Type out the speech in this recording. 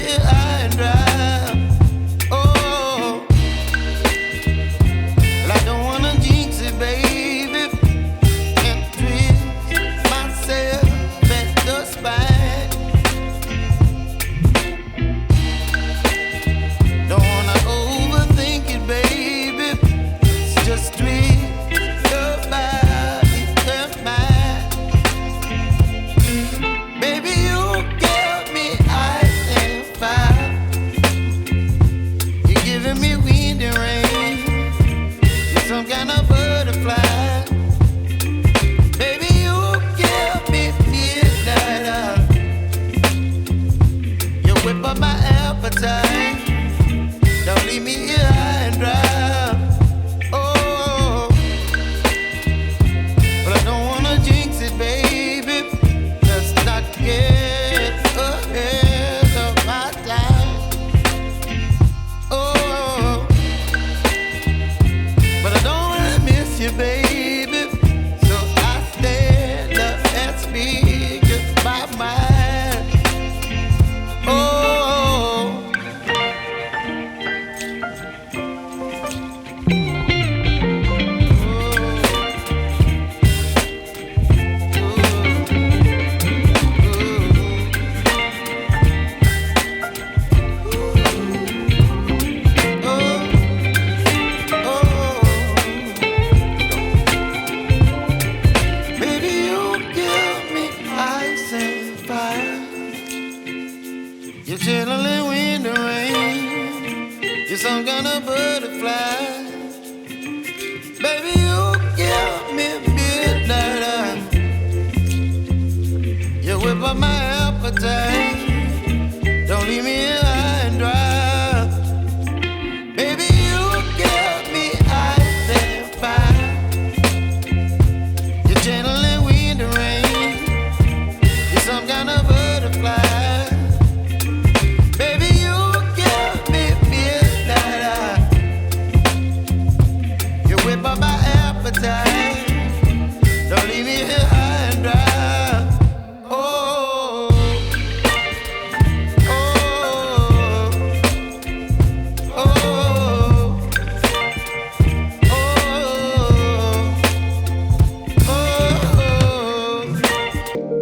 here high and dry. Oh, well, I don't wanna jinx it, baby, and twist myself at the spine. Don't wanna overthink it, baby. It's just twist your body and mine. Baby, you give me ice and fire. You're giving me wind and rain. You're some kind of butterfly. Baby, you give me midnight. You whip up my appetite. Don't leave me here high and dry. Oh, but I don't wanna jinx it, baby. Let's not get ahead of my time. Oh, but I don't wanna miss you, baby. So I stand up and speak just my mind. Oh. Baby, you give me ice and fire. You're channeling wind and rain. You're some kind of butterfly. Baby, you give me midnight. You whip up my appetite. Don't leave me here high and dry. Baby, you give me ice and fire. You're channeling wind and rain. You're some kind of butterfly. Baby, you give me midnight. You whip up my appetite.